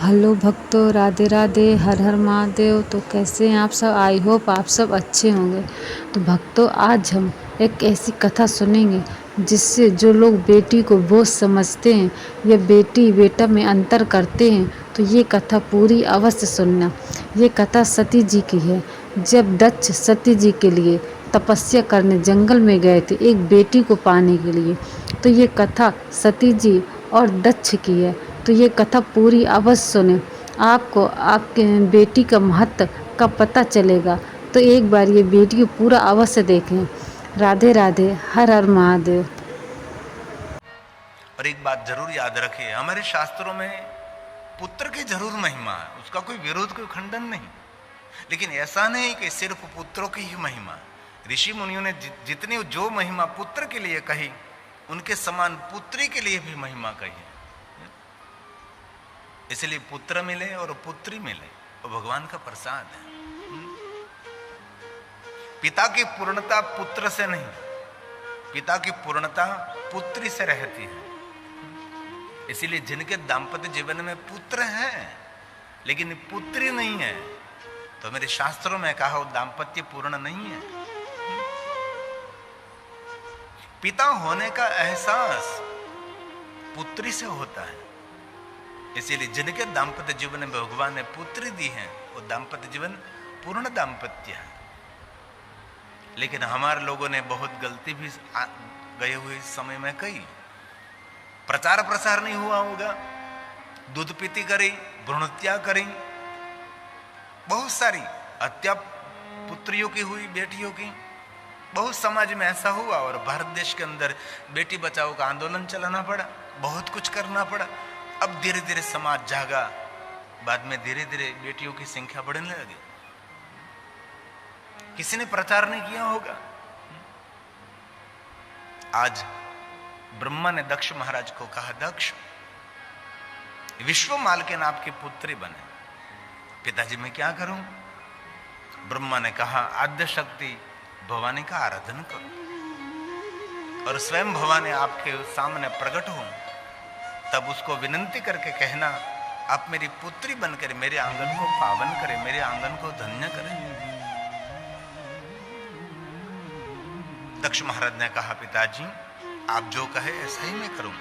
Hello भक्तों, राधे राधे, हर हर महादेव। तो कैसे हैं आप सब? आई होप आप सब अच्छे होंगे। तो भक्तों, आज हम एक ऐसी कथा सुनेंगे जिससे जो लोग बेटी को बोझ समझते हैं या बेटी बेटा में अंतर करते हैं, तो ये कथा पूरी अवश्य सुनना। ये कथा सती जी की है। जब दक्ष सती जी के लिए तपस्या करने जंगल में गए थे एक बेटी को पाने के लिए, तो ये कथा सती जी और दक्ष की है। तो ये कथा पूरी अवश्य सुने, आपको आपके बेटी का महत्व का पता चलेगा। तो एक बार ये वीडियो पूरा अवश्य देखें। राधे राधे, हर हर महादेव। और एक बात जरूर याद रखिए, हमारे शास्त्रों में पुत्र की जरूर महिमा है, उसका कोई विरोध कोई खंडन नहीं। लेकिन ऐसा नहीं कि सिर्फ पुत्रों की ही महिमा। ऋषि मुनियों ने जितनी जो महिमा पुत्र के लिए कही, उनके समान पुत्री के लिए भी महिमा कही है। इसलिए पुत्र मिले और पुत्री मिले, वो भगवान का प्रसाद है। पिता की पूर्णता पुत्र से नहीं, पिता की पूर्णता पुत्री से रहती है। इसीलिए जिनके दाम्पत्य जीवन में पुत्र हैं लेकिन पुत्री नहीं है, तो मेरे शास्त्रों में कहा वो दाम्पत्य पूर्ण नहीं है। पिता होने का एहसास पुत्री से होता है। इसीलिए जिनके दाम्पत्य जीवन में भगवान ने पुत्री दी है, वो दाम्पत्य जीवन पूर्ण दाम्पत्य है। लेकिन हमारे लोगों ने बहुत गलती भी गए हुए समय में कही। प्रचार प्रसार नहीं हुआ होगा, दूध पीती करी, भ्रूणहत्या करी, बहुत सारी हत्या पुत्रियों की हुई, बेटियों की। बहुत समाज में ऐसा हुआ और भारत देश के अंदर बेटी बचाओ का आंदोलन चलाना पड़ा, बहुत कुछ करना पड़ा। अब धीरे धीरे समाज जागा, बाद में धीरे धीरे बेटियों की संख्या बढ़ने लगी। किसी ने प्रचार नहीं किया होगा। आज ब्रह्मा ने दक्ष महाराज को कहा, दक्ष विश्व मालकिन आपकी पुत्री बने। पिताजी मैं क्या करूं? ब्रह्मा ने कहा, आद्य शक्ति भवानी का आराधन करो और स्वयं भवानी आपके सामने प्रकट हो, तब उसको विनंती करके कहना, आप मेरी पुत्री बनकर मेरे आंगन को पावन करें, मेरे आंगन को धन्य करें। दक्ष महाराज ने कहा, पिताजी आप जो कहे ऐसा ही मैं करूं।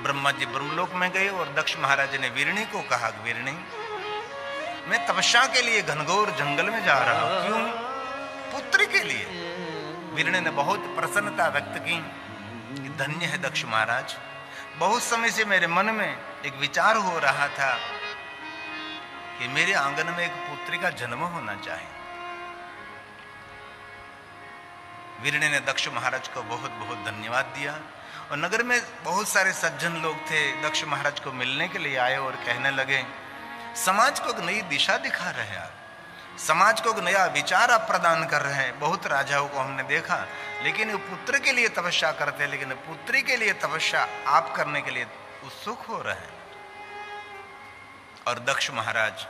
ब्रह्मा जी ब्रह्मलोक में गए और दक्ष महाराज ने वीरणी को कहा, वीरणी मैं तपस्या के लिए घनघोर जंगल में जा रहा हूं। क्यों? पुत्री के लिए। वीरणी ने बहुत प्रसन्नता व्यक्त की कि धन्य है दक्ष महाराज, बहुत समय से मेरे मन में एक विचार हो रहा था कि मेरे आंगन में एक पुत्री का जन्म होना चाहिए। वीरणी ने दक्ष महाराज को बहुत बहुत धन्यवाद दिया और नगर में बहुत सारे सज्जन लोग थे, दक्ष महाराज को मिलने के लिए आए और कहने लगे, समाज को एक नई दिशा दिखा रहे हैं आप, समाज को एक नया विचार आप प्रदान कर रहे हैं। बहुत राजाओं को हमने देखा, लेकिन वो पुत्र के लिए तपस्या करते हैं, लेकिन पुत्री के लिए तपस्या आप करने के लिए उत्सुक हो रहे हैं। और दक्ष महाराज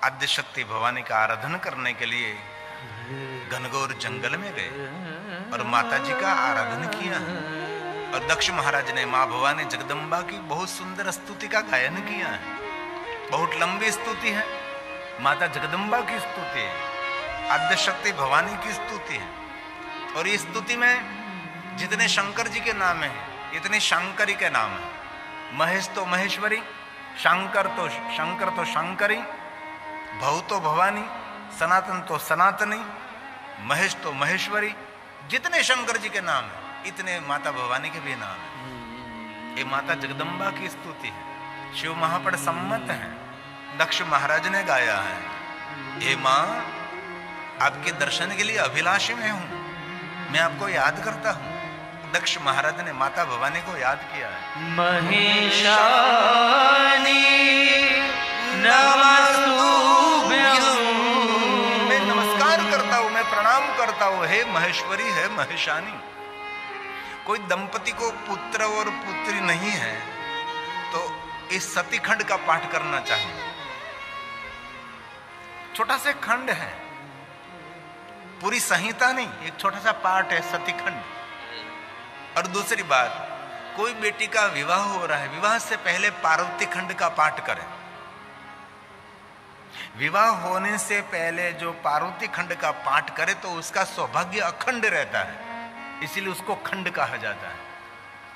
आद्य शक्ति भवानी का आराधन करने के लिए घनघोर जंगल में गए और माता जी का आराधन किया। और दक्ष महाराज ने मां भवानी जगदम्बा की बहुत सुंदर स्तुति का गायन किया है। बहुत लंबी स्तुति है, माता जगदम्बा की स्तुति है, आद्य शक्ति भवानी की स्तुति है। और इस स्तुति में जितने शंकर जी के नाम है, इतने शंकरी के नाम है। महेश तो महेश्वरी, शंकर तो शंकरी, भव तो भवानी, सनातन तो सनातनी, महेश तो महेश्वरी। जितने शंकर जी के नाम है, इतने माता भवानी के भी नाम है। ये माता जगदम्बा की स्तुति है। शिव महापड़ सम्मत है, दक्ष महाराज ने गाया है, हे मां आपके दर्शन के लिए अभिलाषी में हूं, मैं आपको याद करता हूं। दक्ष महाराज ने माता भवानी को याद किया है। महेशानी नमस्तुभ्यं, मैं नमस्कार करता हूं, मैं प्रणाम करता हूं, हे महेश्वरी है महेशानी। कोई दंपति को पुत्र और पुत्री नहीं है तो इस सती खंड का पाठ करना चाहिए। छोटा सा खंड है, पूरी संहिता नहीं, एक छोटा सा पाठ है सती खंड। और दूसरी बात, कोई बेटी का विवाह हो रहा है, विवाह से पहले पार्वती खंड का पाठ करें। विवाह होने से पहले जो पार्वती खंड का पाठ करे तो उसका सौभाग्य अखंड रहता है, इसीलिए उसको खंड कहा जाता है।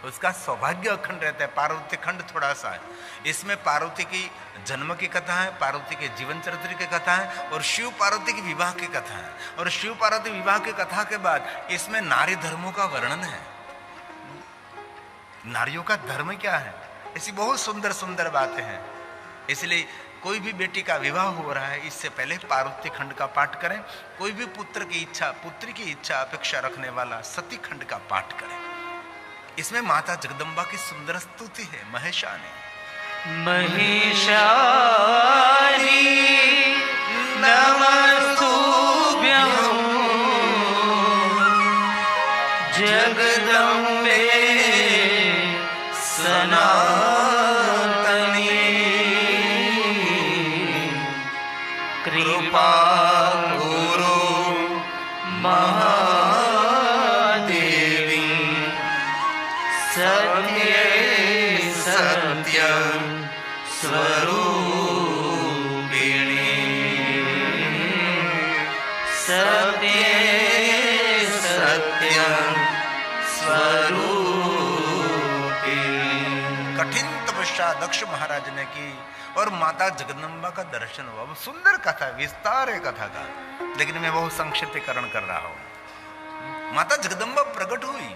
उसका सौभाग्य अखंड रहता है। पार्वती खंड थोड़ा सा है। इसमें पार्वती की जन्म की कथा है, पार्वती के जीवन चरित्र की कथा है और शिव पार्वती की विवाह की कथा है। और शिव पार्वती विवाह की कथा के बाद इसमें नारी धर्मों का वर्णन है। नारियों का धर्म क्या है, ऐसी बहुत सुंदर सुंदर बातें हैं। इसलिए कोई भी बेटी का विवाह हो रहा है, इससे पहले पार्वती खंड का पाठ करें। कोई भी पुत्र की इच्छा, पुत्री की इच्छा अपेक्षा रखने वाला सती खंड का पाठ करें। इसमें माता जगदम्बा की सुंदर स्तुति है। महेशानी नमस्तुभ्यं जगदम्बे सनातनी कृपा गुरु महादेवी सत्य सत्य स्वरूपिणी सत्य सत्य स्वरूपिणी। कठिन तपस्या दक्ष महाराज ने की और माता जगदम्बा का दर्शन हुआ। वो सुंदर कथा, विस्तार है कथा का, लेकिन मैं बहुत संक्षिप्तीकरण कर रहा हूं। माता जगदम्बा प्रकट हुई।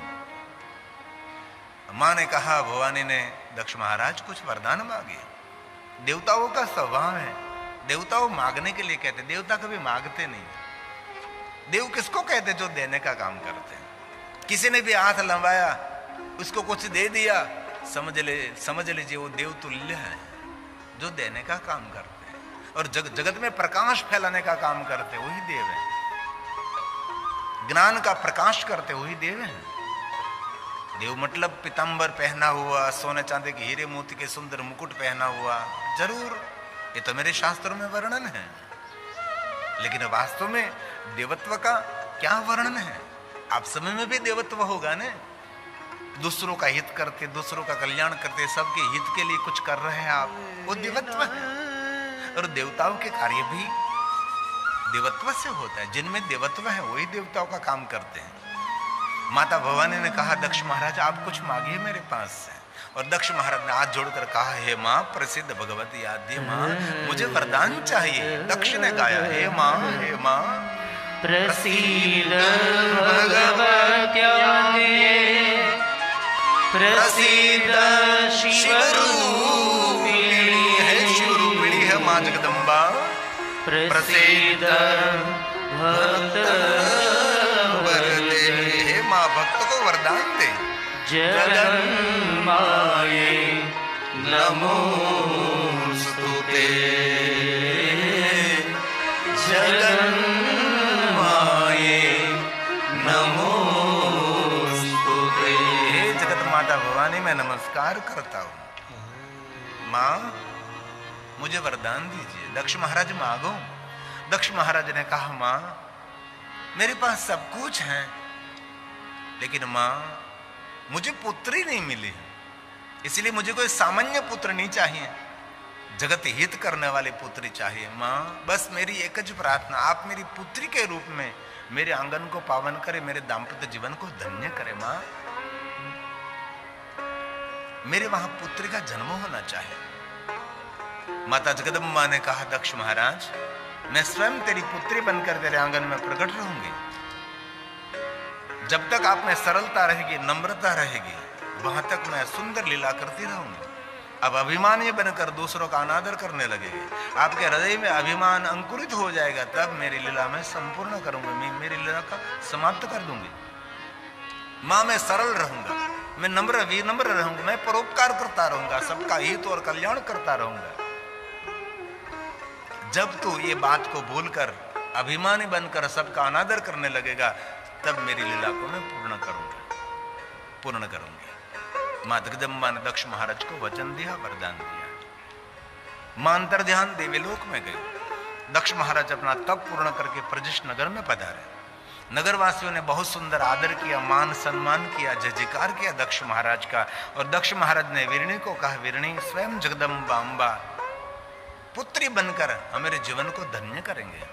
मां ने कहा, भवानी ने, दक्ष महाराज कुछ वरदान मांगे। देवताओं का स्वभाव है, देवताओं मांगने के लिए कहते, देवता कभी मांगते नहीं। देव किसको कहते, जो देने का काम करते हैं। किसी ने भी हाथ लंबाया, उसको कुछ दे दिया, समझ लीजिए वो देव तुल्य है, जो देने का काम करते हैं और जगत में प्रकाश फैलाने का काम करते, वही देव है। ज्ञान का प्रकाश करते, वही देव है। देव मतलब पीतांबर पहना हुआ, सोने चांदी के हीरे मोती के सुंदर मुकुट पहना हुआ, जरूर ये तो मेरे शास्त्रों में वर्णन है। लेकिन वास्तव में देवत्व का क्या वर्णन है? आप समय में भी देवत्व होगा ना। दूसरों का हित करते, दूसरों का कल्याण करते, सबके हित के लिए कुछ कर रहे हैं आप, वो देवत्व है। और देवताओं के कार्य भी देवत्व से होता है। जिनमें देवत्व है वही देवताओं का काम करते हैं। माता भवानी ने कहा, दक्ष महाराज आप कुछ मांगिए मेरे पास से। और दक्ष महाराज ने हाथ जोड़कर कहा, हे माँ प्रसिद्ध भगवती आद्य माँ, मुझे वरदान चाहिए। दक्ष ने गाया, हे माँ प्रसीद भगवत्याद्ये प्रसीद शिवरूपिणी। है शिवरूपिणी है माँ जगदम्बा। प्रसीद भक्त वरदे, हे माँ भक्त को वरदान दे। जगन्माये नमोस्तुते जगन्माये नमोस्तुते। हे जगत माता भवानी मैं नमस्कार करता हूँ। माँ मुझे वरदान दीजिए। दक्ष महाराज मांगो। दक्ष महाराज ने कहा, माँ मेरे पास सब कुछ है, लेकिन माँ मुझे पुत्री नहीं मिली, इसलिए मुझे कोई सामान्य पुत्र नहीं चाहिए, जगत हित करने वाली पुत्री चाहिए। माँ बस मेरी एक ज प्रार्थना, आप मेरी पुत्री के रूप में मेरे आंगन को पावन करे, मेरे दाम्पत्य जीवन को धन्य करे। माँ मेरे वहां पुत्री का जन्म होना चाहिए। माता जगदम्बा ने कहा, दक्ष महाराज मैं स्वयं तेरी पुत्री बनकर तेरे आंगन में प्रकट रहूंगी। जब तक आप में सरलता रहेगी, नम्रता रहेगी, वहां तक मैं सुंदर लीला करती रहूंगी। अब अभिमानी बनकर दूसरों का अनादर करने लगेगी, आपके हृदय में अभिमान अंकुरित हो जाएगा, तब मेरी लीला में संपूर्ण करूंगी, मेरी लीला का समाप्त कर दूंगी। मां मैं सरल रहूंगा, मैं नम्र विनम्र रहूंगा, मैं परोपकार करता रहूंगा, सबका हित और कल्याण करता रहूंगा। जब तू ये बात को भूलकर अभिमानी बनकर सबका अनादर करने लगेगा, तब मेरी लीला को मैं पूर्ण करूंगी। मां जगदम्बा ने दक्ष महाराज को वचन दिया, वरदान दिया। मां अंतर्ध्यान देवलोक में गई। दक्ष महाराज अपना तप पूर्ण करके प्रजिश नगर में पधारे। नगरवासियों ने बहुत सुंदर आदर किया, मान सम्मान किया, जय जयकार किया दक्ष महाराज का। और दक्ष महाराज ने वीरणी को कहा, वीरणी स्वयं जगदम्बा अम्बा पुत्री बनकर हमारे जीवन को धन्य करेंगे।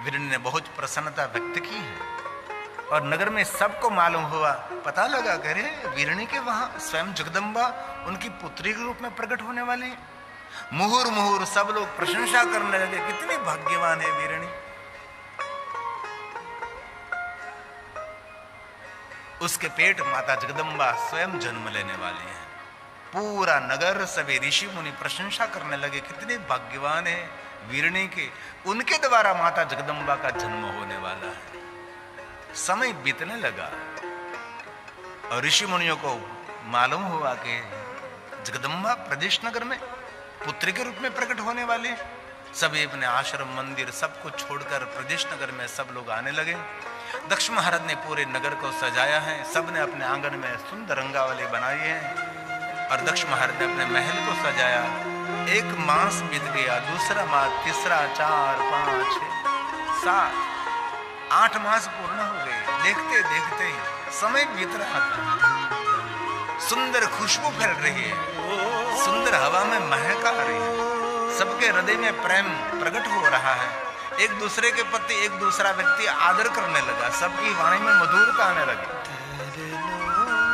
वीरणी ने बहुत प्रसन्नता व्यक्त की है और नगर में सबको मालूम हुआ, पता लगा कह रहे वीरणी के वहां स्वयं जगदम्बा उनकी पुत्री के रूप में प्रकट होने वाले हैं। मुहुर मुहुर सब लोग प्रशंसा करने लगे, कितनी भाग्यवान है वीरणी। उसके पेट माता जगदम्बा स्वयं जन्म लेने वाली है। पूरा नगर सभी ऋषि मुनि प्रशंसा करने लगे, कितने भाग्यवान है वीरणी के, उनके द्वारा माता जगदम्बा का जन्म होने वाला है। समय बीतने लगा और ऋषि मुनियों को मालूम हुआ कि जगदम्बा प्रदेश नगर में पुत्री के रूप में प्रकट होने वाले। सभी अपने आश्रम मंदिर सब कुछ छोड़कर प्रदेश नगर में सब लोग आने लगे। दक्ष महाराज ने पूरे नगर को सजाया है, सबने अपने आंगन में सुंदर रंगावली बनाई है और दक्ष महाराज ने अपने महल को सजाया। एक मास बीत गया, दूसरा मास, तीसरा, 4, 5, 6, 7, 8 मास पूर्ण हो गए। देखते देखते समय बीत रहा था। सुंदर खुशबू फैल रही है, सुंदर हवा में महक आ रही है, सबके हृदय में प्रेम प्रकट हो रहा है। एक दूसरे के प्रति एक दूसरा व्यक्ति आदर करने लगा, सबकी वाणी में मधुरता आने लगी।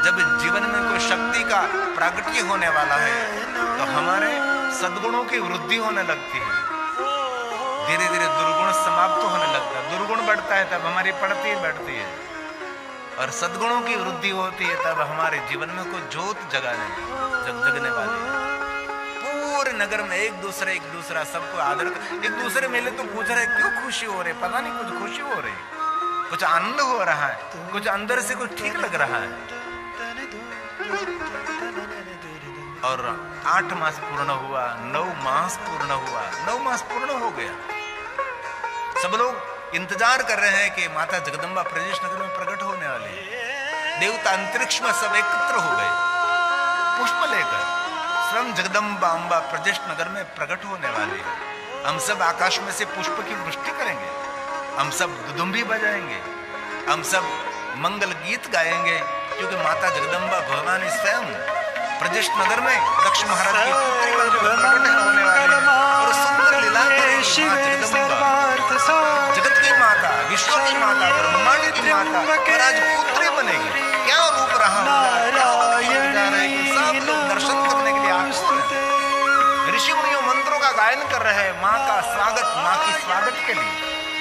जब जीवन में कोई शक्ति का प्रागट्य होने वाला है तो हमारे सद्गुणों की वृद्धि होने लगती है। धीरे धीरे दुर्गुण समाप्त होने लगता है, दुर्गुण बढ़ता है तब हमारी पड़ती बढ़ती है और सद्गुणों की वृद्धि होती है तब हमारे जीवन में कोई ज्योत जगने वाली है। पूरे नगर में एक दूसरा सबको आदर, एक दूसरे मिले तो पूछ रहे क्यों खुशी हो रही, पता नहीं कुछ खुशी हो रही, कुछ आनंद हो रहा है, कुछ अंदर से कुछ ठीक लग रहा है। और 8 मास पूर्ण हुआ, 9 मास पूर्ण हुआ, 9 मास पूर्ण हो गया। सब लोग इंतजार कर रहे हैं कि माता जगदम्बा प्रदेश नगर में प्रकट होने वाली है। देवता अंतरिक्ष में सब एकत्र हो गए, पुष्प लेकर स्वयं जगदम्बा अम्बा प्रदेश नगर में प्रकट होने वाली है। हम सब आकाश में से पुष्प की वृष्टि करेंगे, हम सब दुदुम्बी बजाएंगे, हम सब मंगल गीत गाएंगे, क्योंकि माता जगदम्बा भवानी स्वयं प्रदेश नगर में दक्ष महाराज की पुत्री बनकर प्रकट होने वाली है और सुंदर लीला करेंगी। मां जगदम्बा जगत की माता, विश्व की माता, ब्रह्मांड की माता और आज पुत्री बनेगी। क्या रूप रहा सब लोग दर्शन करने के लिए आतुर हैं। ऋषि मुनियों मंत्रों का गायन कर रहे हैं माँ का स्वागत, माँ की स्वागत के लिए।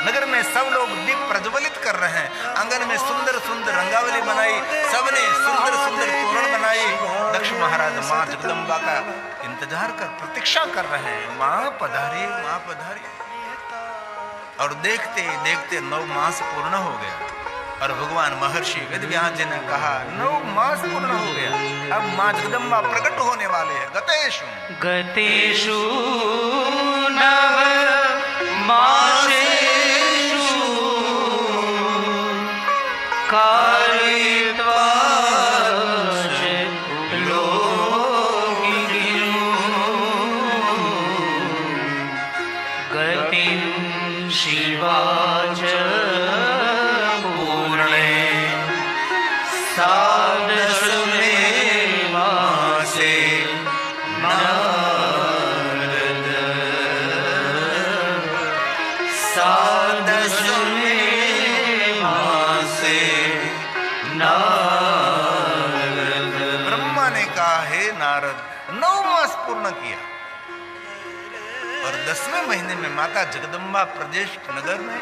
नगर में सब लोग दीप प्रज्वलित कर रहे हैं, आंगन में सुंदर सुंदर रंगावली बनाई, सबने सुंदर सुंदर तोरण बनाई। दक्ष महाराज माँ जगदम्बा का इंतजार कर प्रतीक्षा कर रहे हैं, माँ पधारिए, माँ पधारिए। और देखते देखते 9 मास पूर्ण हो गया और भगवान महर्षि वेदव्यास जी ने कहा 9 मास पूर्ण हो गया, अब माँ जगदम्बा प्रकट होने वाले हैं। गतेषु गतेषु नव मासेषु कारयित्वा गतिं शिवाच पूर्णे सादशमे मासे नारद सादशमे मासे नारद। ब्रह्मा ने कहा हे नारद 9 मास पूर्ण किया और 10वें महीने में माता जगदम्बा प्रदेश नगर में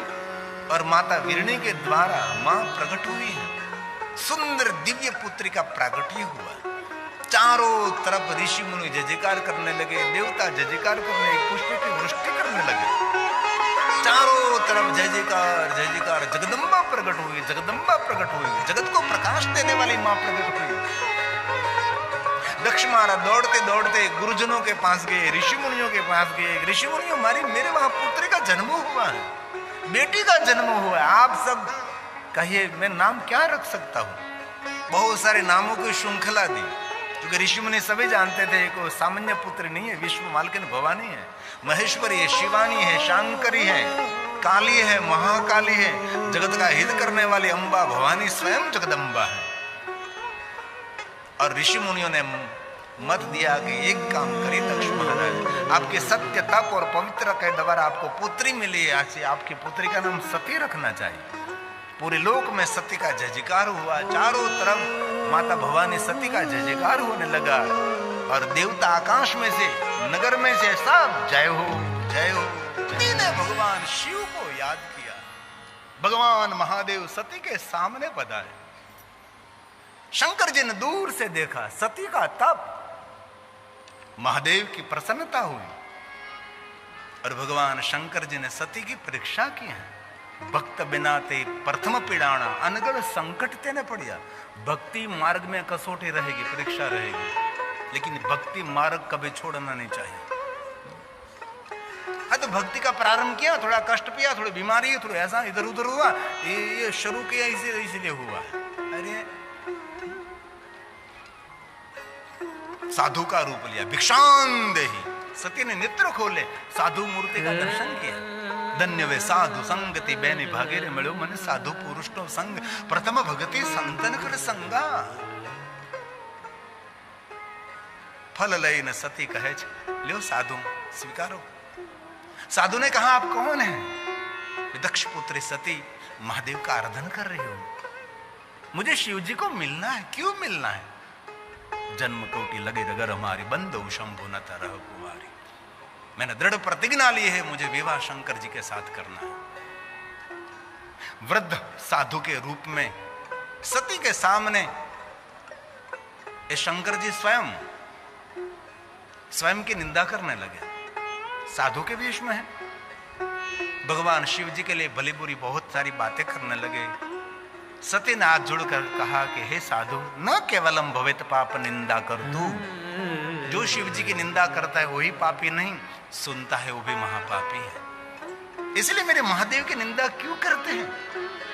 और माता वीरणी के द्वारा मां प्रकट हुई है। सुंदर दिव्य पुत्री का प्रागट्य हुआ। चारों तरफ ऋषि मुनि जय जयकार करने लगे, देवता जय जयकार करने, पुष्प की वृष्टि करने लगे। चारों तरफ जय जयकार, जगदम्बा प्रकट हुई, जगदम्बा प्रकट हुई, जगत को प्रकाश देने वाली मां प्रकट हुई। दक्ष महाराज दौड़ते दौड़ते गुरुजनों के पास गए, ऋषि मुनियों के पास गए। ऋषि मुनियों मेरे वहां पुत्री का जन्म हुआ है, बेटी का जन्म हुआ है, आप सब कहिए मैं नाम क्या रख सकता हूँ। बहुत सारे नामों की श्रृंखला दी, क्योंकि ऋषि मुनि सभी जानते थे को सामान्य पुत्र नहीं है, विश्व मालकिन भवानी है, महेश्वरी है, शिवानी है, शांकरी है, काली है, महाकाली है, जगत का हित करने वाली अम्बा भवानी स्वयं जगदम्बा है। और ऋषि मुनियों ने मत दिया कि एक काम करिए दक्ष महाराज, आपके सत्य तप और पवित्र के द्वारा आपको पुत्री मिली है, ऐसी आपकी पुत्री का नाम सती रखना चाहिए। पूरे लोक में सती का जय जयकार हुआ, चारों तरफ माता भवानी सती का जय जयकार होने लगा और देवता आकाश में से नगर में से सब जय हो जय हो। सती ने भगवान शिव को याद किया। भगवान महादेव सती के सामने पधारे। शंकर जी ने दूर से देखा सती का तप, महादेव की प्रसन्नता हुई और भगवान शंकर जी ने सती की परीक्षा की है। भक्त बिना ते प्रथम पीड़ाना अनगढ़ संकट तेने पड़िया। भक्ति मार्ग में कसौटी रहेगी, परीक्षा रहेगी, लेकिन भक्ति मार्ग कभी छोड़ना नहीं चाहिए। तो भक्ति का प्रारंभ किया, थोड़ा कष्ट पिया, थोड़ी बीमारी, थोड़ा ऐसा इधर उधर हुआ, ये शुरू किया इसलिए हुआ। अरे साधु का रूप लिया, भिक्षान देही। सती ने नेत्र खोले, साधु मूर्ति का दर्शन किया। धन्य वे साधु संगति बैनी भागेरे मिलो मन साधु पुरुष नो संग प्रथम भगति संतन कर संगा। फल लई न सती कहे लियो साधु स्वीकारो। साधु ने कहा आप कौन हैं? दक्ष पुत्री सती महादेव का आराधन कर रही हो। मुझे शिव जी को मिलना है। क्यों मिलना है? जन्म कोटि लगे रगर हमारी बंदो शंभु न तरह कुमारी। मैंने दृढ़ प्रतिज्ञा ली है, मुझे विवाह शंकर जी के साथ करना है। वृद्ध साधु के रूप में सती के सामने ये शंकर जी स्वयं की निंदा करने लगे। साधु के वेश में है, भगवान शिव जी के लिए भली बुरी बहुत सारी बातें करने लगे। सती ने हाथ जोड़कर कहा कि हे साधु, न केवलम भवेत पाप निंदा कर तू। जो शिव जी की निंदा करता है वही पापी नहीं, सुनता है वो भी महापापी है। इसलिए मेरे महादेव की निंदा क्यों करते हैं?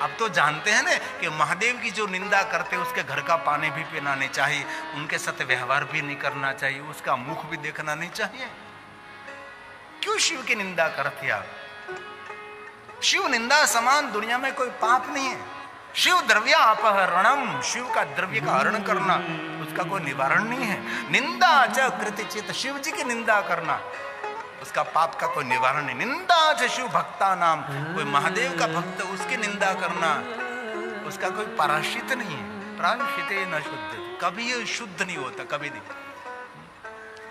अब तो जानते हैं ना कि महादेव की जो निंदा करते हैं उसके घर का पानी भी पीना नहीं चाहिए, उनके साथ व्यवहार भी नहीं करना चाहिए, उसका मुख भी देखना नहीं चाहिए। क्यों शिव की निंदा करते आप? शिव निंदा समान दुनिया में कोई पाप नहीं है। शिव द्रव्य अपहरणम, शिव का द्रव्य का हरण करना उसका कोई निवारण नहीं है। निंदा च कृतिचित, शिव जी की निंदा करना उसका पाप का कोई निवारण नहीं। निंदा च शिव भक्ता नाम, कोई महादेव का भक्त उसकी निंदा करना उसका कोई पराश्चित नहीं है। प्रायश्चित न शुद्ध, कभी ये शुद्ध नहीं होता, कभी नहीं।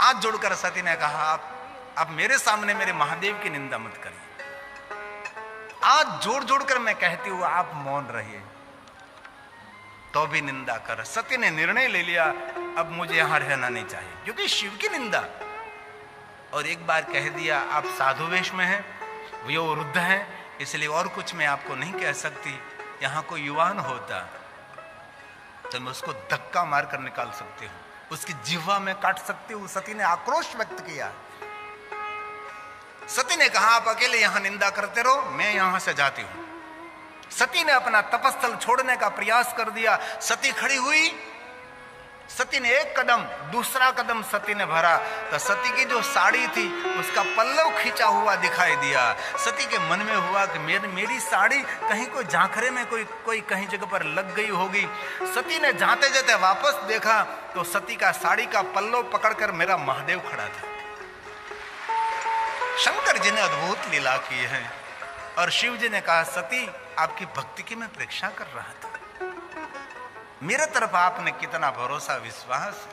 हाथ जोड़कर सती ने कहा आप मेरे सामने मेरे महादेव की निंदा मत करिए। आज जोड़ जोड़कर मैं कहती हूं आप मौन रहिए, तो भी निंदा कर। सती ने निर्णय ले लिया अब मुझे यहां रहना नहीं चाहिए, क्योंकि शिव की निंदा। और एक बार कह दिया आप साधु वेश में हैं, वो वृद्ध हैं, इसलिए और कुछ मैं आपको नहीं कह सकती। यहां कोई युवान होता तो मैं उसको धक्का मारकर निकाल सकती हूं, उसकी जिह्वा में काट सकती हूं। सती ने आक्रोश व्यक्त किया। सती ने कहा आप अकेले यहां निंदा करते रहो, मैं यहां से जाती हूं। सती ने अपना तपस्थल छोड़ने का प्रयास कर दिया। सती खड़ी हुई, सती ने एक कदम, दूसरा कदम सती ने भरा तो सती की जो साड़ी थी उसका पल्लव खींचा हुआ दिखाई दिया। सती के मन में हुआ कि मेरी साड़ी कहीं कोई झांखरे में कोई कहीं जगह पर लग गई होगी। सती ने जाते जाते वापस देखा तो सती का साड़ी का पल्लव पकड़कर मेरा महादेव खड़ा था। शंकर जी ने अद्भुत लीला की है और शिव जी ने कहा सती आपकी भक्ति की मैं परीक्षा कर रहा था, मेरे तरफ आपने कितना भरोसा विश्वास।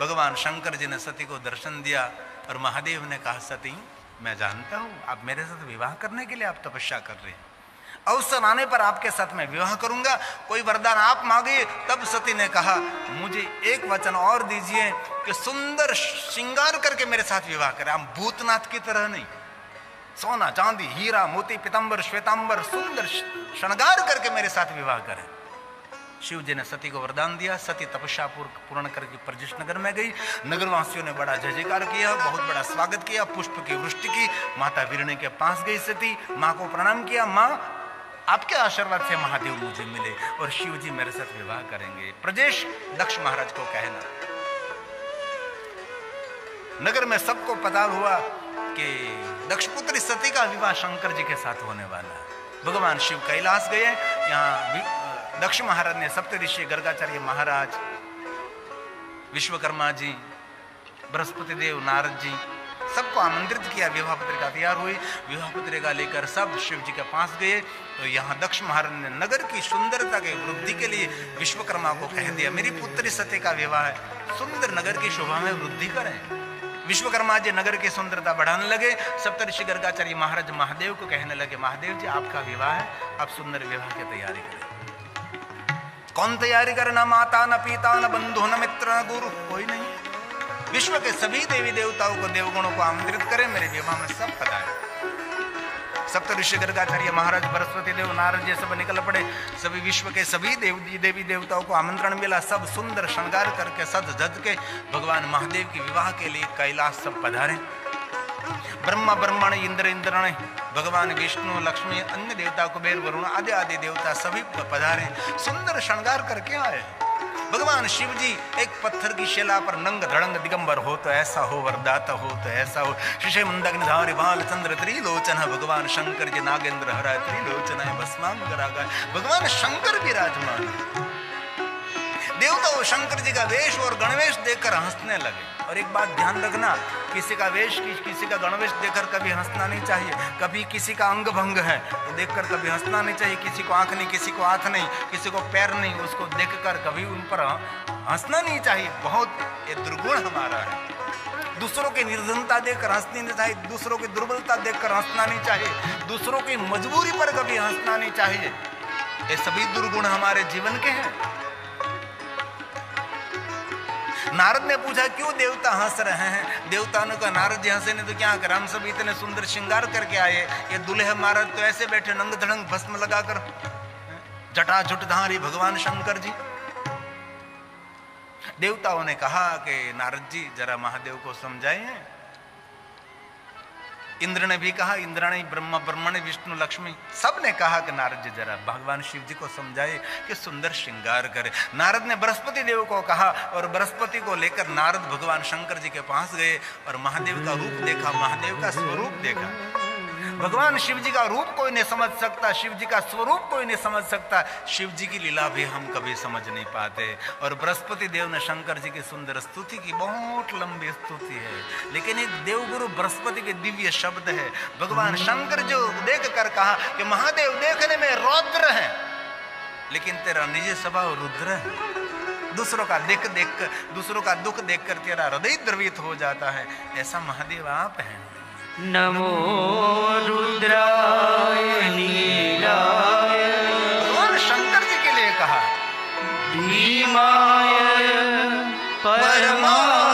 भगवान शंकर जी ने सती को दर्शन दिया और महादेव ने कहा सती मैं जानता हूं आप मेरे साथ विवाह करने के लिए आप तपस्या कर रहे हैं, अवसर आने पर आपके साथ मैं विवाह करूंगा, कोई वरदान आप मांगे। तब सती ने कहा मुझे एक वचन और दीजिए कि सुंदर श्रृंगार करके मेरे साथ विवाह करें, हम भूतनाथ की तरह नहीं, सोना चांदी हीरा मोती पीतांबर श्वेतांबर सुंदर श्रृंगार करके मेरे साथ विवाह करें। शिव जी ने सती को वरदान दिया। सती तपस्या पूर्ण करके प्रजिश नगर में गई। नगरवासियों ने बड़ा जय जयकार किया, बहुत बड़ा स्वागत किया, पुष्प की वृष्टि की। माता वीरणी के पास गई सती, माँ को प्रणाम किया, माँ आपके आशीर्वाद से महादेव मुझे मिले और शिव जी मेरे साथ विवाह करेंगे। प्रजेश दक्ष महाराज को कहना। नगर में सबको पता हुआ कि दक्षपुत्री सती का विवाह शंकर जी के साथ होने वाला है। भगवान शिव कैलाश गए। यहाँ दक्ष महाराज ने सप्तऋषि गर्गाचार्य महाराज, विश्वकर्मा जी, बृहस्पति देव, नारद जी सबको आमंत्रित किया। विवाह पत्रिका तैयार हुई, विवाह पत्रिका लेकर सब शिव जी के पास गए। तो यहाँ दक्ष महाराज ने नगर की सुंदरता के वृद्धि के लिए विश्वकर्मा को कह दिया, मेरी पुत्री सती का विवाह है, सुंदर नगर की शोभा में वृद्धि करें। विश्वकर्मा जी नगर की सुंदरता बढ़ाने लगे। सप्तऋषि गर्गाचार्य महाराज महादेव को कहने लगे, महादेव जी आपका विवाह है, आप सुंदर विवाह की तैयारी करें। कौन तैयारी करे? ना माता, न पिता, न बंधु, न मित्र, न गुरु, कोई नहीं। विश्व के सभी देवी देवताओं को, देवगणों को आमंत्रित करें, मेरे विवाह में सब पधारे। सप्तऋषि गर्गाचार्य महाराज, बृहस्पति देव, नारद जी सब निकल पड़े। सभी विश्व के सभी देवी देवताओं को आमंत्रण मिला। सब सुंदर श्रृंगार करके सज धज के भगवान महादेव के विवाह के लिए कैलाश सब पधारे। ब्रह्मा ब्रह्मण, इंद्र इंद्रण, भगवान विष्णु, लक्ष्मी, अन्य देवता, कुबेर, वरुण आदि आदि देवता सभी पधारे, सुंदर श्रृंगार करके आए। भगवान शिव जी एक पत्थर की शिला पर नंग धड़ंग दिगंबर हो तो ऐसा हो, वरदाता हो तो ऐसा हो। शिशे मंदग्निधारी बाल चंद्र त्रिलोचन, भगवान शंकर जी नागेंद्र हरा त्रिलोचन है, भस्मांगरागा, भगवान शंकर विराजमान है। देवताओं शंकर जी का वेश और गणवेश देखकर हंसने लगे। और एक बात ध्यान रखना, किसी का वेश, किसी का गणवेश देखकर कभी हंसना नहीं चाहिए। कभी किसी का अंग भंग है तो देखकर कभी हंसना नहीं चाहिए। किसी को आंख नहीं, किसी को हाथ नहीं, किसी को पैर नहीं, उसको देखकर कभी उन पर हंसना नहीं चाहिए। बहुत ये दुर्गुण हमारा है। दूसरों की निर्धनता देखकर हंसनी नहीं चाहिए, दूसरों की दुर्बलता देखकर हंसना नहीं चाहिए, दूसरों की मजबूरी पर कभी हंसना नहीं चाहिए। ये सभी दुर्गुण हमारे जीवन के हैं। नारद ने पूछा, क्यों देवता हंस रहे हैं? देवता ने कहा, नारद जी हंसे नहीं तो क्या कर, हम सब इतने सुंदर श्रृंगार करके आए, ये दूल्हे महाराज तो ऐसे बैठे नंग धड़ंग भस्म लगाकर, जटा जुटधारी भगवान शंकर जी। देवताओं ने कहा कि नारद जी जरा महादेव को समझाइए। इंद्र ने भी कहा, इंद्राणी, ब्रह्मा ब्रह्मण, विष्णु, लक्ष्मी, सब ने कहा कि नारद जी जरा भगवान शिव जी को समझाए कि सुंदर श्रृंगार करे। नारद ने बृहस्पति देव को कहा और बृहस्पति को लेकर नारद भगवान शंकर जी के पास गए और महादेव का रूप देखा, महादेव का स्वरूप देखा। भगवान शिव जी का रूप कोई नहीं समझ सकता, शिव जी का स्वरूप कोई नहीं समझ सकता, शिव जी की लीला भी हम कभी समझ नहीं पाते। और बृहस्पति देव ने शंकर जी की सुंदर स्तुति की, बहुत लंबी स्तुति है, लेकिन एक देवगुरु बृहस्पति के दिव्य शब्द है। भगवान शंकर जो देख कर कहा कि महादेव देखने में रौद्र है, लेकिन तेरा निज स्वभाव रुद्र है। दूसरों का दूसरों का दुख देखकर तेरा हृदय द्रवित हो जाता है। ऐसा महादेव आप हैं। नमो रुद्राय नीलाय, भगवान शंकर जी के लिए कहा, भीमाय परमात्मने,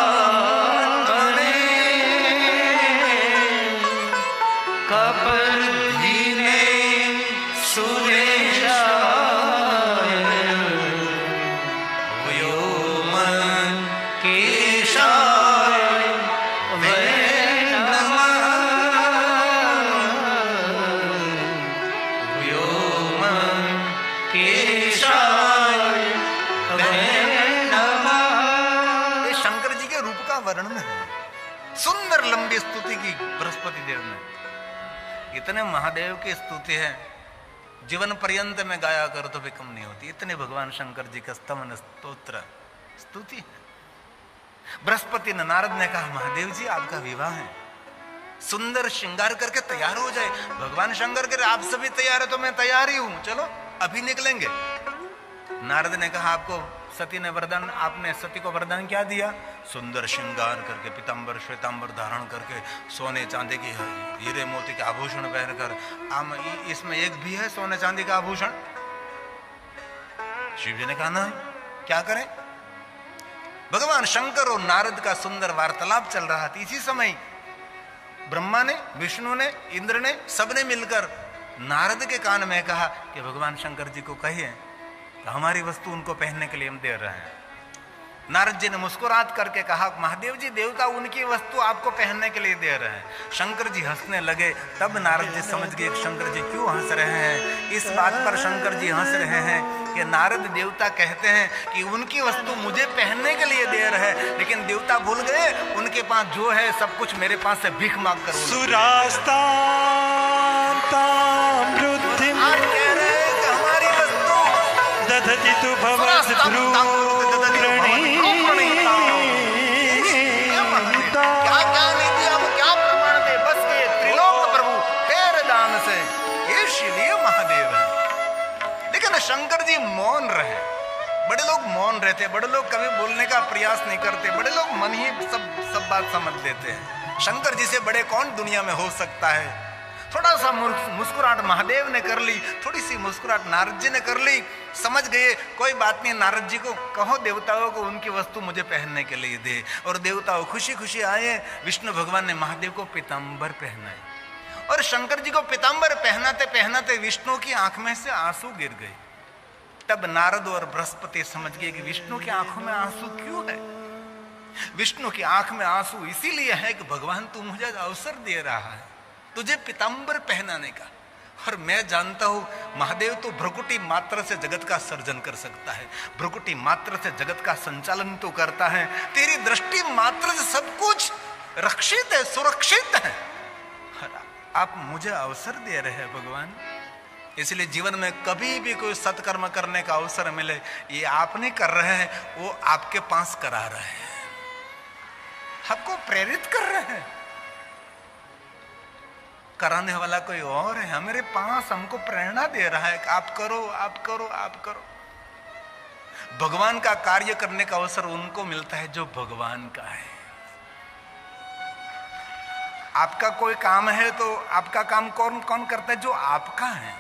कपर्दिने सुरेशाय, व्योमन केशाय वर्णन है। सुंदर लंबी स्तुति की बृहस्पति देव ने। इतने महादेव की स्तुति है, जीवन पर्यंत में गाया कर तो भी कम नहीं होती। इतने भगवान शंकर जी का स्तवन स्तोत्र स्तुति है। बृहस्पति ने नारद ने कहा, महादेव जी आपका विवाह है, सुंदर श्रृंगार करके तैयार हो जाए। भगवान शंकर कह रहे आप सभी तैयार है तो मैं तैयार ही हूं, चलो अभी निकलेंगे। नारद ने कहा, आपको सती ने वरदान, आपने सती को वरदान क्या दिया? सुंदर श्रृंगार करके, पीतांबर श्वेतांबर धारण करके, सोने चांदी की हीरे मोती के आभूषण पहनकर। इसमें एक भी है सोने चांदी का आभूषण? शिव जी ने कहा नहीं, क्या करें? भगवान शंकर और नारद का सुंदर वार्तालाप चल रहा था। इसी समय ब्रह्मा ने, विष्णु ने, इंद्र ने, सबने मिलकर नारद के कान में कहा कि भगवान शंकर जी को कहिए हमारी वस्तु उनको पहनने के लिए हम दे रहे हैं। नारद जी ने मुस्कुरात करके कहा, महादेव जी देवता उनकी वस्तु आपको पहनने के लिए दे रहे हैं। शंकर जी हंसने लगे। तब नारद जी समझ गए शंकर जी क्यों हंस रहे हैं। इस बात पर शंकर जी हंस रहे हैं कि नारद देवता कहते हैं कि उनकी वस्तु मुझे पहनने के लिए दे रहे हैं, लेकिन देवता भूल गए उनके पास जो है सब कुछ मेरे पास से भीख मांग कर। दधति तु भवद्भ्रूरणि जी मौन रहे। बड़े लोग मौन रहते, बड़े लोग कभी बोलने का प्रयास नहीं करते, बड़े लोग मन ही सब बात समझ लेते हैं। शंकर जी से बड़े कौन दुनिया में हो सकता है। थोड़ा सा मुस्कुराहट महादेव ने कर ली, थोड़ी सी मुस्कुराहट नारद जी ने कर ली, समझ गए कोई बात नहीं, नारद जी को कहो देवताओं को उनकी वस्तु मुझे पहनने के लिए दे। और देवताओं खुशी खुशी आए। विष्णु भगवान ने महादेव को पीताम्बर पहनाए और शंकर जी को पीताम्बर पहनाते पहनाते विष्णु की आंख में से आंसू गिर गए। तब नारद और बृहस्पति समझ गए कि विष्णु की आंखों में आंसू क्यों है। विष्णु की आंख में आंसू इसीलिए है कि भगवान तू मुझे अवसर दे रहा है तुझे पीताम्बर पहनाने का। और मैं जानता हूं महादेव तो भ्रुकुटी मात्र से जगत का सर्जन कर सकता है, भ्रुकुटी मात्र से जगत का संचालन तो करता है। तेरी दृष्टि मात्र से सब कुछ रक्षित है, सुरक्षित है। आप मुझे अवसर दे रहे हैं भगवान, इसलिए जीवन में कभी भी कोई सत्कर्म करने का अवसर मिले, ये आप नहीं कर रहे हैं, वो आपके पास करा रहे हैं, आपको प्रेरित कर रहे हैं। कराने वाला कोई और है, हमारे पास हमको प्रेरणा दे रहा है कि आप करो, आप करो, आप करो। भगवान का कार्य करने का अवसर उनको मिलता है जो भगवान का है। आपका कोई काम है तो आपका काम कौन कौन करता है? जो आपका है।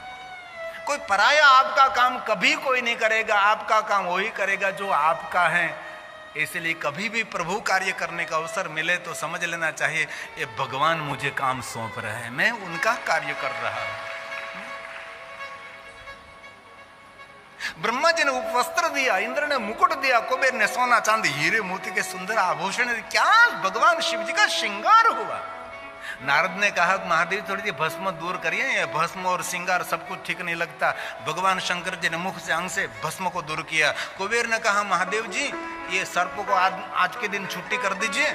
कोई पराया आपका काम कभी कोई नहीं करेगा, आपका काम वही करेगा जो आपका है। इसलिए कभी भी प्रभु कार्य करने का अवसर मिले तो समझ लेना चाहिए ये भगवान मुझे काम सौंप रहे हैं, मैं उनका कार्य कर रहा हूं। ब्रह्मा जी ने उपवस्त्र दिया, इंद्र ने मुकुट दिया, कुबेर ने सोना चांदी हीरे मोती के सुंदर आभूषण दिए। क्या भगवान शिव जी का श्रृंगार हुआ। नारद ने कहा महादेव थोड़ी सी भस्म दूर करिए, ये भस्म और श्रृंगार सब कुछ ठीक नहीं लगता। भगवान शंकर जी ने मुख से अंग से भस्म को दूर किया। कुबेर ने कहा महादेव जी ये सर्प को आज के दिन छुट्टी कर दीजिए।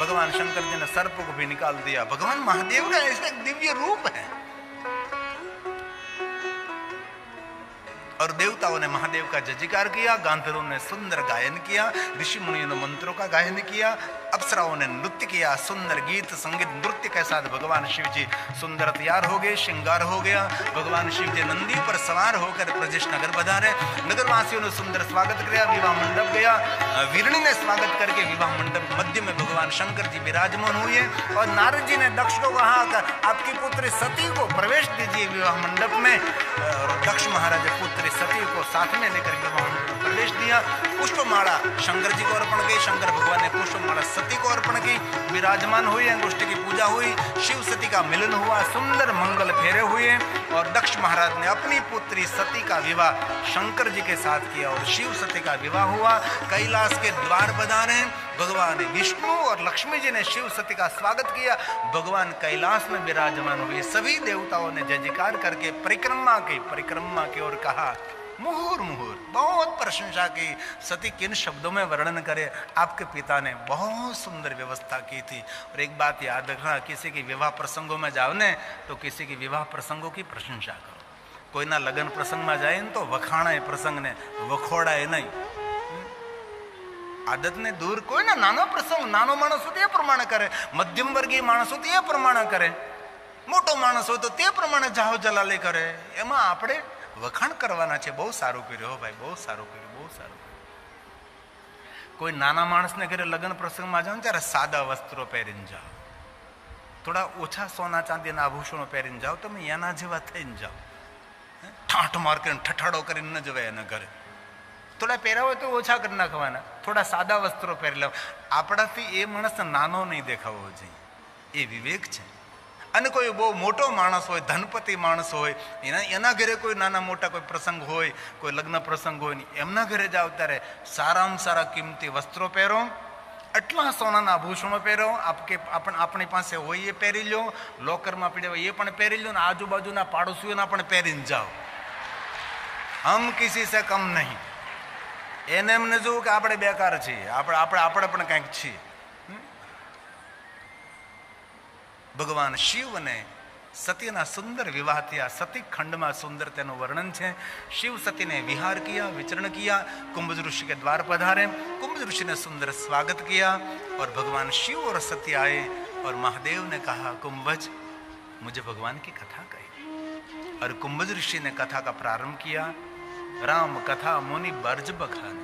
भगवान शंकर जी ने सर्प को भी निकाल दिया। भगवान महादेव का ऐसा दिव्य रूप है। और देवताओं ने महादेव का जयकार किया, गांधर्वों ने सुंदर गायन किया, ऋषि मुनियों ने मंत्रों का गायन किया, अप्सराओं ने नृत्य किया, सुंदर गीत संगीत नृत्य के साथ भगवान शिव जी सुंदर तैयार हो गए, श्रृंगार हो गया। भगवान शिव जी नंदी पर सवार होकर प्रजेश नगर पधारे। नगरवासियों ने सुंदर स्वागत किया, विवाह मंडप गया। वीरणी ने स्वागत करके विवाह मंडप मध्य में भगवान शंकर जी विराजमान हुए। और नारद जी ने दक्ष को कहा आपकी पुत्री सती को प्रवेश दीजिए विवाह मंडप में। दक्ष महाराज पुत्री सती को साथ में लेकर विवाह मंडप प्रवेश दिया। पुष्पमाला शंकर जी को अर्पण की, शंकर भगवान ने पुष्पमाला सती को अर्पण की। विराजमान हुई, अंगुष्ठी की पूजा हुई, शिव सती का मिलन हुआ, सुंदर मंगल फेरे हुए। और दक्ष महाराज ने अपनी पुत्री सती का विवाह शंकर जी के साथ किया और शिव सती का विवाह हुआ। कैलाश के द्वार बधारे भगवान विष्णु और लक्ष्मी जी ने शिव सती का स्वागत किया। भगवान कैलाश में विराजमान हुए। सभी देवताओं ने जय जयकार करके परिक्रमा की और कहा मुहुर मुहुर, बहुत प्रशंसा की। सती किन शब्दों में वर्णन करे। आपके पिता ने बहुत सुंदर व्यवस्था की थी। और एक बात याद रखना, किसी की विवाह प्रसंगों में जाओ ने तो किसी की विवाह प्रसंगों की प्रशंसा करो। कोई ना लगन प्रसंग में जाए तो वखाणा है प्रसंग ने, वखोड़ा है नहीं। आदत ने दूर कोई ना नानो प्रसंग, नानो माणस हो ते प्रमाण करे, मध्यम वर्गीय माणस हो ते प्रमाण करे, मोटो माणस हो तो ते प्रमाणे जाहो जलाले करे। एमा આપણે વખાણ કરવાના છે। બહુ સારું કર્યું હો ભાઈ, બહુ સારું કર્યું, બહુ સારું કર્યું। કોઈ નાના માણસને ઘરે લગ્ન પ્રસંગમાં જાઓ ને ત્યારે સાદા વસ્ત્રો પહેરીને જાઓ, થોડા ઓછા સોના ચાંદીના આભૂષણો પહેરીને જાઓ, તમે એના જેવા થઈને જાઓ। ઠાઠ માર કરીને ઠઠાડો કરીને ન જવાય એના ઘરે। થોડા પહેર્યા હોય તો ઓછા કરી નાખવાના, થોડા સાદા વસ્ત્રો પહેરી લેવા। આપણાથી એ માણસ નાનો નહીં દેખાવો જોઈએ, એ વિવેક છે। અને કોઈ બહુ મોટો માણસ હોય, ધનપતિ માણસ હોય, એના ઘરે કોઈ નાના મોટા કોઈ પ્રસંગ હોય, કોઈ લગ્ન પ્રસંગ હોય ને એમના ઘરે જાવ ત્યારે સારામાં સારા કિંમતી વસ્ત્રો પહેરો, આટલા સોનાના આભૂષણો પહેરો। આપણી પાસે હોય એ પહેરી લો, લોકરમાં પડ્યા હોય એ પણ પહેરી લો, ને આજુબાજુના પાડોશીઓના પણ પહેરીને જાઓ। હમ કિસી સે કમ નહીં। એને એમને જોવું કે આપણે બેકાર છીએ, આપણે પણ કંઈક છીએ। ભગવાન શિવ અને સતીના સુંદર વિવાહ થયા। સતી ખંડમાં સુંદર તેનું વર્ણન છે। शिव सती ने विहार किया, विचरण किया, कुंभज ऋषि के द्वार पधारे। कुंभज ऋषि ने सुंदर स्वागत किया और भगवान शिव और सती आए और महादेव ने कहा कुंभज मुझे भगवान की कथा कही। और कुंभज ऋषि ने कथा का प्रारंभ किया। राम कथा मुनि बर्ज बखाने।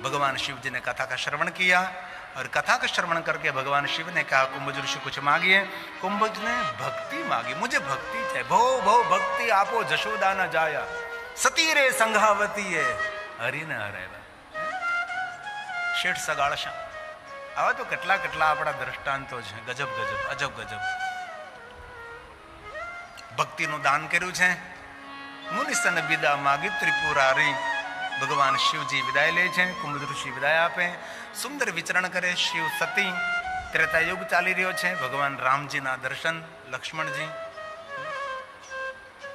भगवान शिव जी ने कथा का श्रवण किया और कथा का श्रवण करके भगवान शिव ने कहा कुंभज ऋषि कुछ मांगिए। कुंभज ने भक्ति मांगी, मुझे भक्ति चाहिए। भो भो भक्ति आपो जशोदा न जाया, सती रे संघावती है हरि न हरेवा। શેઠ સગાળશા આવા તો કેટલા કેટલા આપણા દ્રષ્ટાંતો છે, ગજબ ગજબ અજબ ગજબ. ભક્તિનું દાન કર્યું છે. મુનિસન વિદા માગી ત્રિપુરારી. ભગવાન શિવજી વિદાય લે છે, કુંભ ઋષિ વિદાય આપે, સુંદર વિચરણ કરે. શિવ સતી ત્રેતાયુગ ચાલી રહ્યો છે. ભગવાન રામજીના દર્શન, લક્ષ્મણજી,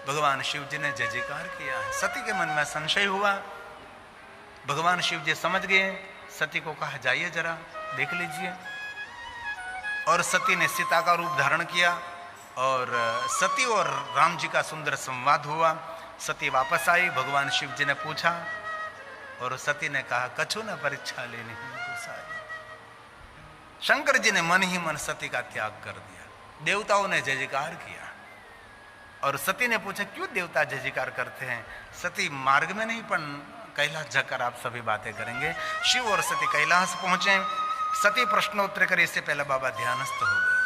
भगवान शिव जी ने जय जयकार किया है. सती के मन में संशय हुआ. भगवान शिव जी समझ गए. सती को कहा जाइए जरा देख लीजिए. और सती ने सीता का रूप धारण किया और सती और राम जी का सुंदर संवाद हुआ. सती वापस आई. भगवान शिव जी ने पूछा और सती ने कहा कछु न परीक्षा लेनी. शंकर जी ने मन ही मन सती का त्याग कर दिया. देवताओं ने जय जयकार किया और सती ने पूछा क्यों देवता जय जयकार करते हैं. सती मार्ग में नहीं पर कैलाश जाकर आप सभी बातें करेंगे. शिव और सती कैलाश पहुंचे. सती प्रश्नोत्तर करे इससे पहले बाबा ध्यानस्थ हो गए.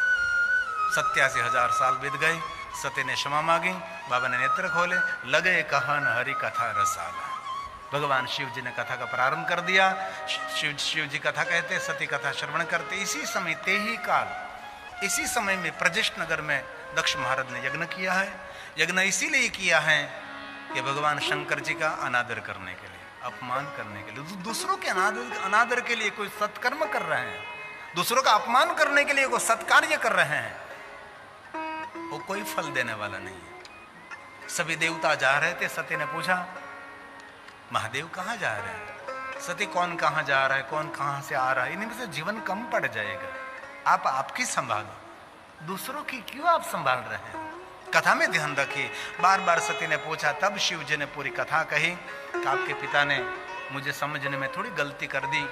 87,000 साल बीत गए. सती ने क्षमा मांगी. बाबा ने नेत्र खोले. लगे कहन हरि कथा रसाला. भगवान शिव जी ने कथा का प्रारंभ कर दिया. शिव जी कथा कहते, सती कथा श्रवण करते. इसी समय ते ही काल, इसी समय में प्रजेश नगर में दक्ष महाराज ने यज्ञ किया है. यज्ञ इसीलिए किया है कि भगवान शंकर जी का अनादर करने के लिए, अपमान करने के लिए, दूसरों के अनादर के लिए कोई सत्कर्म कर रहे हैं, दूसरों का अपमान करने के लिए कोई सत्कार्य कर रहे हैं, वो कोई फल देने वाला नहीं है. सभी देवता जा रहे थे. सती ने पूछा महादेव कहाँ जा रहे हैं. सती कौन कहाँ जा रहा है, कौन कहाँ से आ रहा है, इनमें से जीवन कम पड़ जाएगा. आप आपकी संभालो, दूसरों की क्यों आप संभाल रहे हैं. कथा में ध्यान रखिए. बार बार सती ने पूछा. तब शिव जी ने पूरी कथा कही कि आपके पिता ने मुझे समझने में थोड़ी गलती कर दी,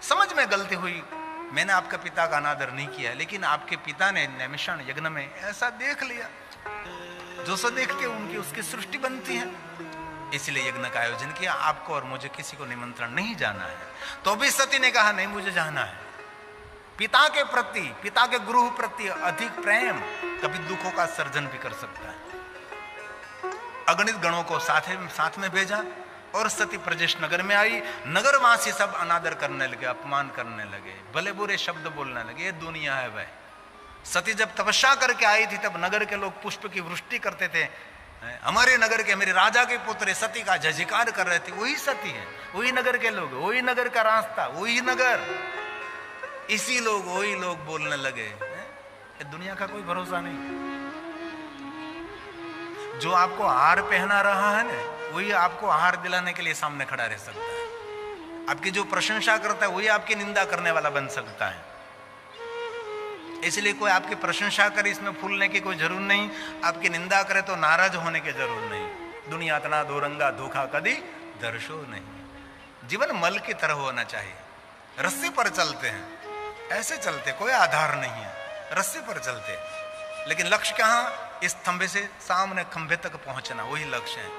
समझ में गलती हुई, मैंने आपके पिता का अनादर नहीं किया, लेकिन आपके पिता ने नैमिषारण्य यज्ञ में ऐसा देख लिया. जो सो देखते उनकी उसकी सृष्टि बनती है, इसलिए यज्ञ का आयोजन किया. आपको और मुझे किसी को निमंत्रण नहीं जाना है. तो भी सती ने कहा नहीं मुझे जाना है. पिता के प्रति, पिता के गुरु प्रति अधिक प्रेम कभी दुखों का सर्जन भी कर सकता है. अगणित गणों को साथ में भेजा और सती प्रजेश नगर में आई. नगरवासी सब अनादर करने लगे, अपमान करने लगे, भले बुरे शब्द बोलने लगे. ये दुनिया है वह. सती जब तपस्या करके आई थी तब नगर के लोग पुष्प की वृष्टि करते थे. हमारे नगर के, मेरे राजा के पुत्र सती का जय जयकार कर रहे थे. वही सती है, वही नगर के लोग, वही नगर का रास्ता, वही नगर, इसी लोग, वही लोग बोलने लगे. दुनिया का कोई भरोसा नहीं. जो आपको हार पहना रहा है ना, वही आपको हार दिलाने के लिए सामने खड़ा रह सकता है. आपकी जो प्रशंसा करता है वही आपकी निंदा करने वाला बन सकता है. इसलिए कोई आपकी प्रशंसा करे इसमें फूलने की कोई जरूर नहीं, आपकी निंदा करे तो नाराज होने की जरूर नहीं. दुनिया इतना दोरंगा धोखा कभी दर्शो नहीं. जीवन मल की तरह होना चाहिए. रस्सी पर चलते हैं, ऐसे चलते, कोई आधार नहीं है, रस्सी पर चलते, लेकिन लक्ष्य कहाँ, इस खंबे से सामने खंबे तक पहुंचना, वही लक्ष्य है.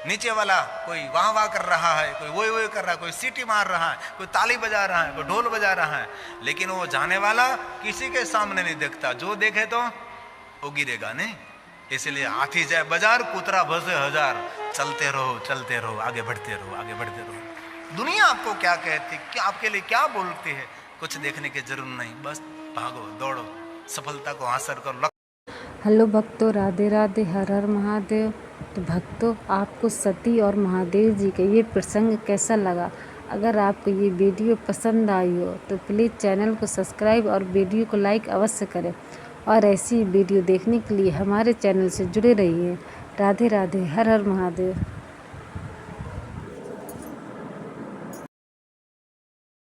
नीचे वाला कोई वाह वाह कर रहा है, कोई वही वही कर रहा है, कोई सीटी मार रहा है, कोई ताली बजा रहा है, कोई ढोल बजा रहा है, लेकिन वो जाने वाला किसी के सामने नहीं देखता. जो देखे तो वो गिरेगा नहीं. इसलिए हाथी जाए बाजार, कुतरा भसे हजार. चलते रहो, आगे बढ़ते रहो, आगे बढ़ते रहो. दुनिया आपको क्या कहती, क्या आपके लिए क्या बोलती है, कुछ देखने की जरूर नहीं. बस भागो, दौड़ो, सफलता को हासिल करो. हेलो भक्तों, राधे राधे, हर हर महादेव. तो भक्तों, आपको सती और महादेव जी का ये प्रसंग कैसा लगा? अगर आपको ये वीडियो पसंद आई हो तो प्लीज़ चैनल को सब्सक्राइब और वीडियो को लाइक अवश्य करें. और ऐसी वीडियो देखने के लिए हमारे चैनल से जुड़े रहिए. राधे राधे, हर हर महादेव.